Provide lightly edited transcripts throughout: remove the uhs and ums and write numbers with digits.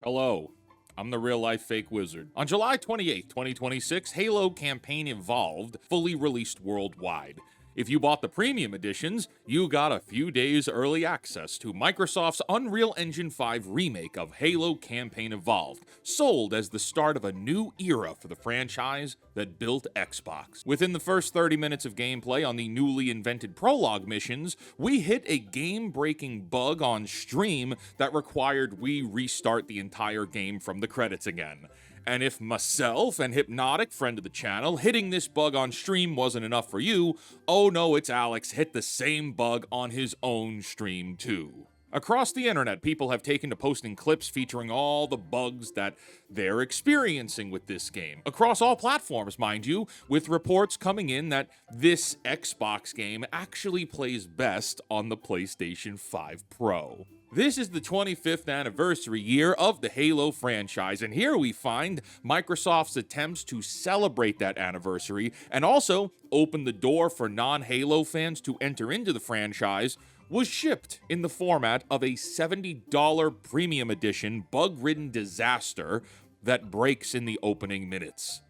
Hello, I'm the real-life fake wizard. On July 28th, 2026, Halo Campaign Evolved fully released worldwide. If you bought the premium editions, you got a few days early access to Microsoft's Unreal Engine 5 remake of Halo Campaign Evolved, sold as the start of a new era for the franchise that built Xbox. Within the first 30 minutes of gameplay on the newly invented prologue missions, we hit a game-breaking bug on stream that required we restart the entire game from the credits again. And if myself and Hypnoticc, friend of the channel, hitting this bug on stream wasn't enough for you, Ohnotitsalexx hit the same bug on his own stream too. Across the internet, people have taken to posting clips featuring all the bugs that they're experiencing with this game. Across all platforms, mind you, with reports coming in that this Xbox game actually plays best on the PlayStation 5 Pro. This is the 25th anniversary year of the Halo franchise, and here we find Microsoft's attempts to celebrate that anniversary and also open the door for non-Halo fans to enter into the franchise was shipped in the format of a $70 premium edition bug-ridden disaster that breaks in the opening minutes.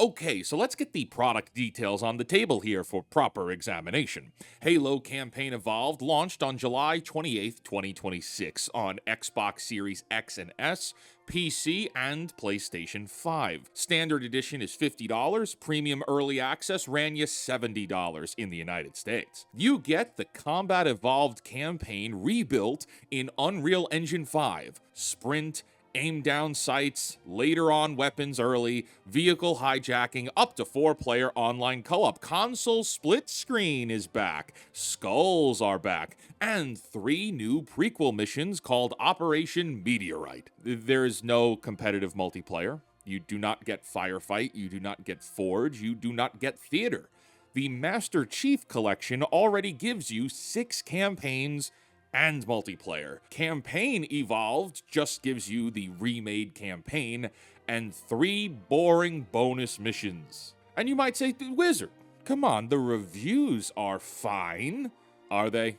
Okay, so let's get the product details on the table here for proper examination. Halo Campaign Evolved launched on July 28th, 2026 on Xbox Series X and S, PC, and PlayStation 5. Standard edition is $50, premium early access ran you $70 in the United States. You get the Combat Evolved campaign rebuilt in Unreal Engine 5, Sprint, aim down sights, later on weapons early, vehicle hijacking, up to 4-player online co-op, console split screen is back, skulls are back, and 3 new prequel missions called Operation Meteorite. There is no competitive multiplayer. You do not get Firefight, you do not get Forge, you do not get Theater. The Master Chief Collection already gives you 6 campaigns and multiplayer. Campaign Evolved just gives you the remade campaign and 3 boring bonus missions. And you might say, Wizard, come on, the reviews are fine. Are they?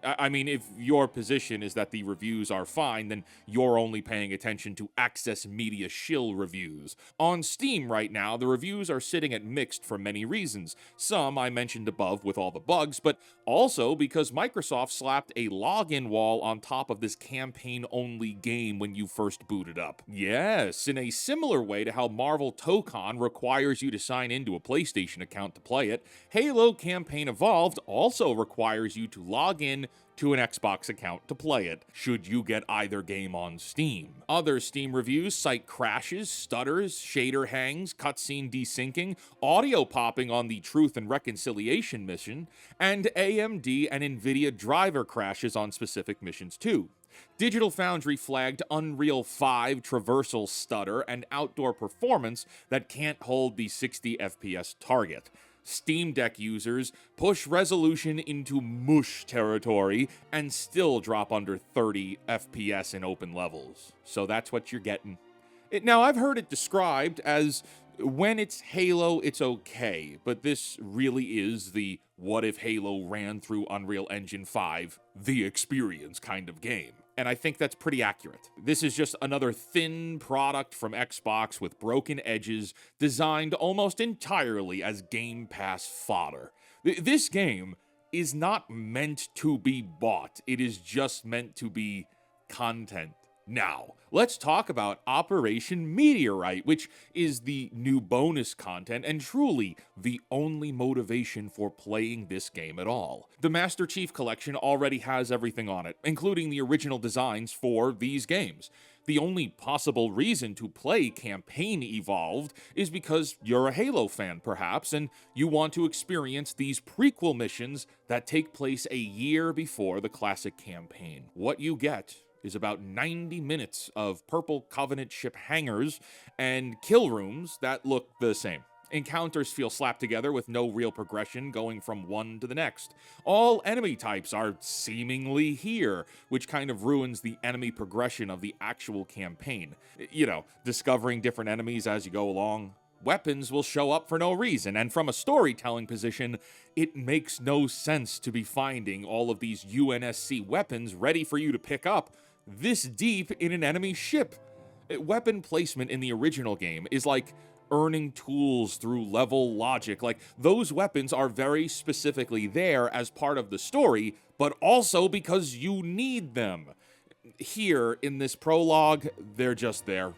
I mean, if your position is that the reviews are fine, then you're only paying attention to Access Media shill reviews. On Steam right now, the reviews are sitting at mixed for many reasons. Some I mentioned above with all the bugs, but also because Microsoft slapped a login wall on top of this campaign-only game when you first boot it up. Yes, in a similar way to how Marvel Tokon requires you to sign into a PlayStation account to play it, Halo Campaign Evolved also requires you to log in to an Xbox account to play it, should you get either game on Steam. Other Steam reviews cite crashes, stutters, shader hangs, cutscene desyncing, audio popping on the Truth and Reconciliation mission, and AMD and Nvidia driver crashes on specific missions too. Digital Foundry flagged Unreal 5 traversal stutter and outdoor performance that can't hold the 60 FPS target. Steam Deck users push resolution into mush territory and still drop under 30 FPS in open levels. So that's what you're getting. Now, I've heard it described as when it's Halo, it's okay, but this really is the what if Halo ran through Unreal Engine 5, the experience kind of game. And I think that's pretty accurate. This is just another thin product from Xbox with broken edges, designed almost entirely as Game Pass fodder. This game is not meant to be bought. It is just meant to be content. Now, let's talk about Operation Meteorite, which is the new bonus content and truly the only motivation for playing this game at all. The Master Chief Collection already has everything on it, including the original designs for these games. The only possible reason to play Campaign Evolved is because you're a Halo fan, perhaps, and you want to experience these prequel missions that take place a year before the classic campaign. What you get is about 90 minutes of Purple Covenant ship hangars and kill rooms that look the same. Encounters feel slapped together with no real progression going from one to the next. All enemy types are seemingly here, which kind of ruins the enemy progression of the actual campaign. You know, discovering different enemies as you go along. weapons will show up for no reason, and from a storytelling position, it makes no sense to be finding all of these UNSC weapons ready for you to pick up this deep in an enemy ship. Weapon placement in the original game is like earning tools through level logic. Like, those weapons are very specifically there as part of the story, but also because you need them. Here, in this prologue, they're just there.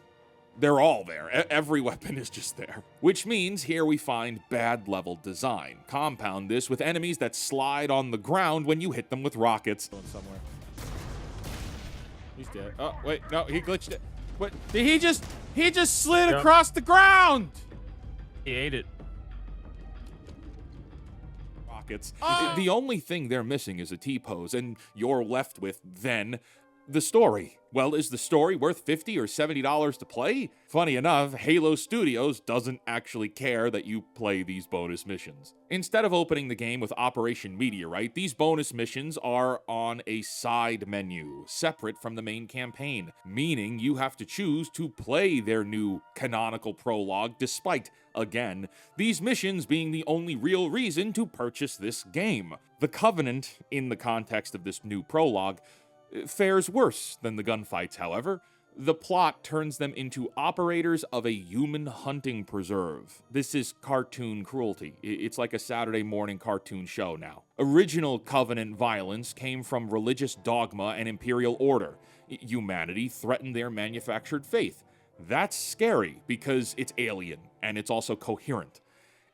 They're all there. Every weapon is just there. Which means here we find bad level design. Compound this with enemies that slide on the ground when you hit them with rockets. Going somewhere. He's dead. Oh, wait, no, he glitched it. What? Did he just slid across the ground? He ate it. Rockets. The only thing they're missing is a T-pose, and you're left with, then, the story. Well, is the story worth $50 or $70 to play? Funny enough, Halo Studios doesn't actually care that you play these bonus missions. Instead of opening the game with Operation Meteorite, these bonus missions are on a side menu, separate from the main campaign, meaning you have to choose to play their new canonical prologue despite, again, these missions being the only real reason to purchase this game. The Covenant, in the context of this new prologue, fares worse than the gunfights, however. The plot turns them into operators of a human hunting preserve. This is cartoon cruelty. It's like a Saturday morning cartoon show now. Original Covenant violence came from religious dogma and imperial order. Humanity threatened their manufactured faith. That's scary because it's alien and it's also coherent.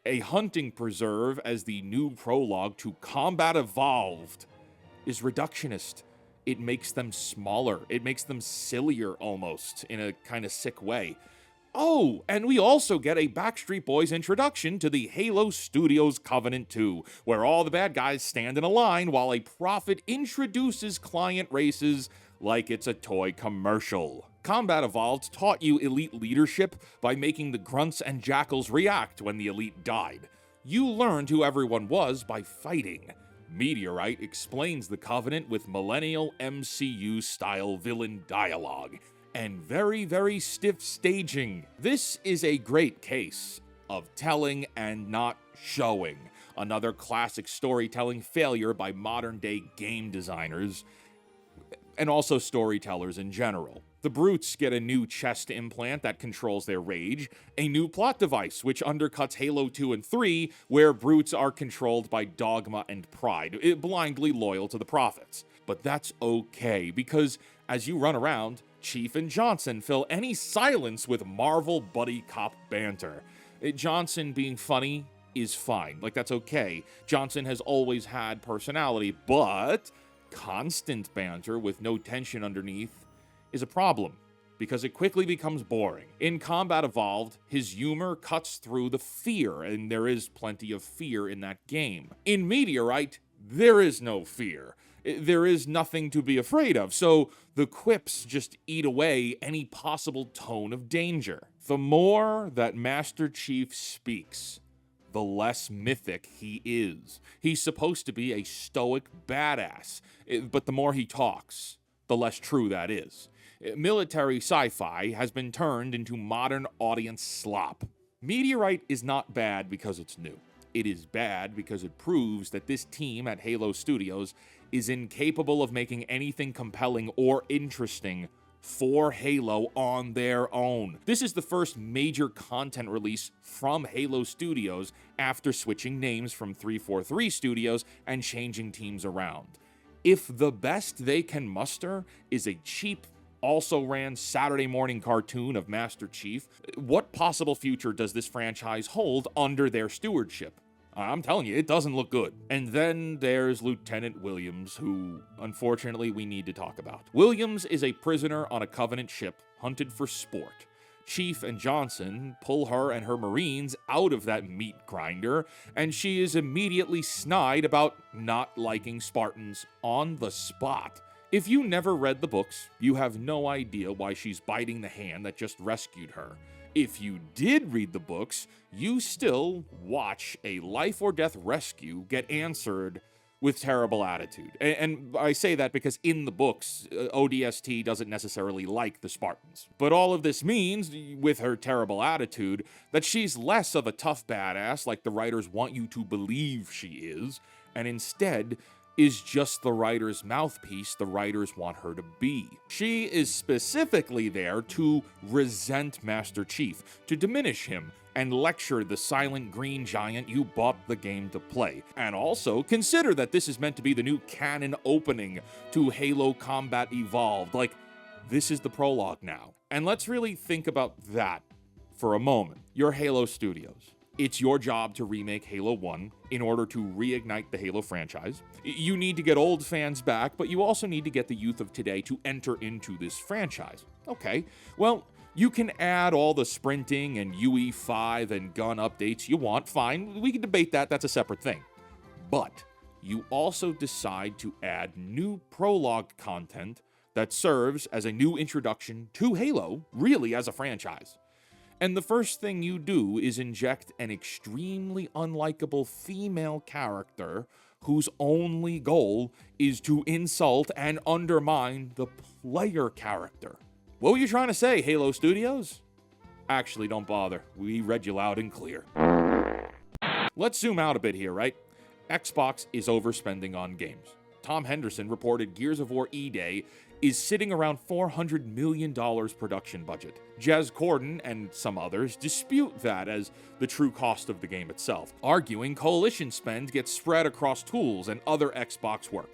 A hunting preserve as the new prologue to Combat Evolved is reductionist. It makes them smaller. It makes them sillier almost, in a kind of sick way. Oh, and we also get a Backstreet Boys introduction to the Halo Studios Covenant 2, where all the bad guys stand in a line while a prophet introduces client races like it's a toy commercial. Combat Evolved taught you elite leadership by making the grunts and jackals react when the elite died. You learned who everyone was by fighting. Meteorite explains the Covenant with millennial MCU-style villain dialogue, and very, very stiff staging. This is a great case of telling and not showing. Another classic storytelling failure by modern-day game designers, and also storytellers in general. The Brutes get a new chest implant that controls their rage, a new plot device which undercuts Halo 2 and 3, where Brutes are controlled by dogma and pride, blindly loyal to the prophets. But that's okay, because as you run around, Chief and Johnson fill any silence with Marvel buddy cop banter. Johnson being funny is fine, like that's okay. Johnson has always had personality, but constant banter with no tension underneath is a problem, because it quickly becomes boring. In Combat Evolved, his humor cuts through the fear, and there is plenty of fear in that game. In Meteorite, there is no fear. There is nothing to be afraid of, so the quips just eat away any possible tone of danger. The more that Master Chief speaks, the less mythic he is. He's supposed to be a stoic badass, but the more he talks, the less true that is. Military sci-fi has been turned into modern audience slop. Meteorite is not bad because it's new. It is bad because it proves that this team at Halo Studios is incapable of making anything compelling or interesting for Halo on their own. This is the first major content release from Halo Studios after switching names from 343 Studios and changing teams around. If the best they can muster is a cheap, also-ran Saturday morning cartoon of Master Chief, what possible future does this franchise hold under their stewardship? I'm telling you, it doesn't look good. And then there's Lieutenant Williams, who, unfortunately, we need to talk about. Williams is a prisoner on a Covenant ship, hunted for sport. Chief and Johnson pull her and her Marines out of that meat grinder, and she is immediately snide about not liking Spartans on the spot. If you never read the books, you have no idea why she's biting the hand that just rescued her. If you did read the books, you still watch a life or death rescue get answered with terrible attitude. And I say that because in the books, ODST doesn't necessarily like the Spartans. But all of this means, with her terrible attitude, that she's less of a tough badass like the writers want you to believe she is, and instead is just the writer's mouthpiece the writers want her to be. She is specifically there to resent Master Chief, to diminish him, and lecture the silent green giant you bought the game to play. And also, consider that this is meant to be the new canon opening to Halo Combat Evolved. Like, this is the prologue now. And let's really think about that for a moment. You're Halo Studios. It's your job to remake Halo 1 in order to reignite the Halo franchise. You need to get old fans back, but you also need to get the youth of today to enter into this franchise. Okay, well, you can add all the sprinting and UE5 and gun updates you want, fine, we can debate that, that's a separate thing. But you also decide to add new prologue content that serves as a new introduction to Halo, really as a franchise. And the first thing you do is inject an extremely unlikable female character whose only goal is to insult and undermine the player character. What were you trying to say, Halo Studios? Actually, don't bother. We read you loud and clear. Let's zoom out a bit here, right? Xbox is overspending on games. Tom Henderson reported Gears of War E-Day is sitting around $400 million production budget. Jez Corden and some others dispute that as the true cost of the game itself, arguing coalition spend gets spread across tools and other Xbox work.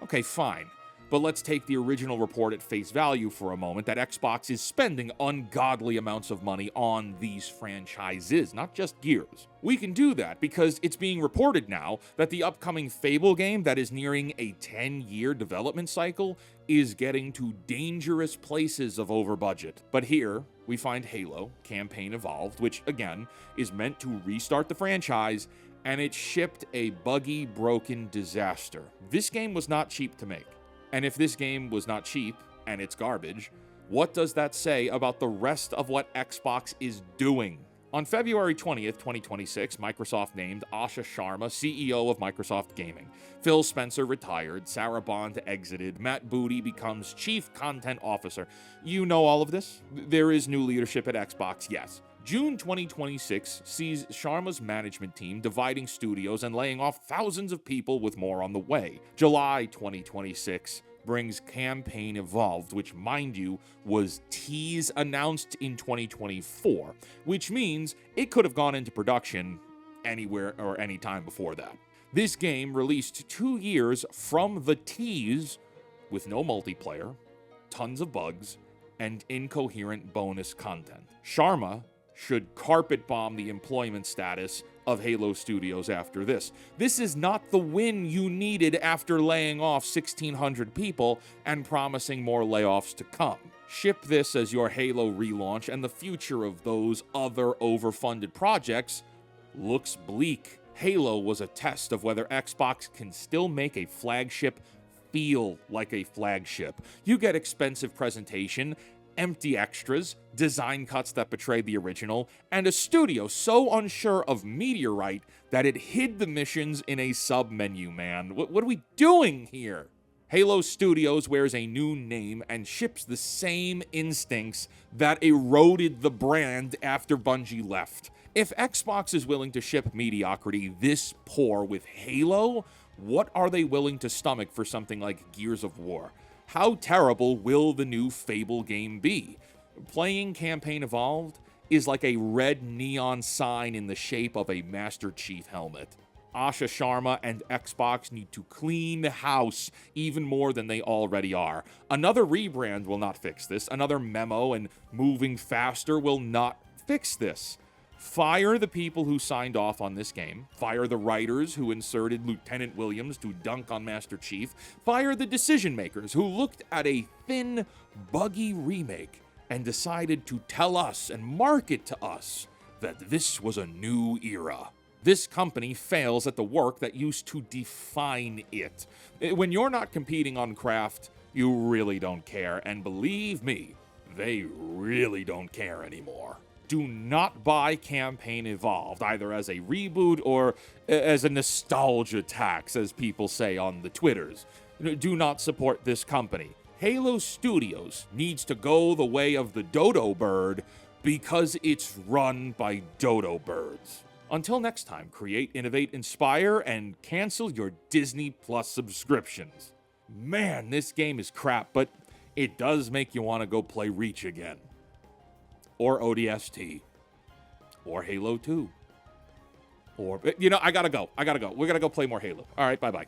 Okay, fine. But let's take the original report at face value for a moment that Xbox is spending ungodly amounts of money on these franchises, not just Gears. We can do that because it's being reported now that the upcoming Fable game that is nearing a 10-year development cycle is getting to dangerous places of over budget. But here, we find Halo Campaign Evolved, which again is meant to restart the franchise, and it shipped a buggy, broken disaster. This game was not cheap to make. And if this game was not cheap, and it's garbage, what does that say about the rest of what Xbox is doing? On February 20th, 2026, Microsoft named Asha Sharma CEO of Microsoft Gaming. Phil Spencer retired, Sarah Bond exited, Matt Booty becomes Chief Content Officer. You know all of this? There is new leadership at Xbox, yes. June 2026 sees Sharma's management team dividing studios and laying off thousands of people with more on the way. July 2026 brings Campaign Evolved, which, mind you, was tease announced in 2024, which means it could have gone into production anywhere or any time before that. This game released 2 years from the tease with no multiplayer, tons of bugs, and incoherent bonus content. Sharma should carpet bomb the employment status of Halo Studios after this. This is not the win you needed after laying off 1,600 people and promising more layoffs to come. Ship this as your Halo relaunch, and the future of those other overfunded projects looks bleak. Halo was a test of whether Xbox can still make a flagship feel like a flagship. You get expensive presentation, empty extras, design cuts that betray the original, and a studio so unsure of Meteorite that it hid the missions in a sub-menu, man. What are we doing here? Halo Studios wears a new name and ships the same instincts that eroded the brand after Bungie left. If Xbox is willing to ship mediocrity this poor with Halo, what are they willing to stomach for something like Gears of War? How terrible will the new Fable game be? Playing Campaign Evolved is like a red neon sign in the shape of a Master Chief helmet. Asha Sharma and Xbox need to clean the house even more than they already are. Another rebrand will not fix this. Another memo and moving faster will not fix this. Fire the people who signed off on this game. Fire the writers who inserted Lieutenant Williams to dunk on Master Chief. Fire the decision makers who looked at a thin, buggy remake and decided to tell us and market to us that this was a new era. This company fails at the work that used to define it. When you're not competing on craft, you really don't care. And believe me, they really don't care anymore. Do not buy Campaign Evolved, either as a reboot or as a nostalgia tax, as people say on the Twitters. Do not support this company. Halo Studios needs to go the way of the dodo bird because it's run by dodo birds. Until next time, create, innovate, inspire, and cancel your Disney Plus subscriptions. Man, this game is crap, but it does make you want to go play Reach again. Or ODST. Or Halo 2. Or, I gotta go. We're gonna go play more Halo. All right, bye-bye.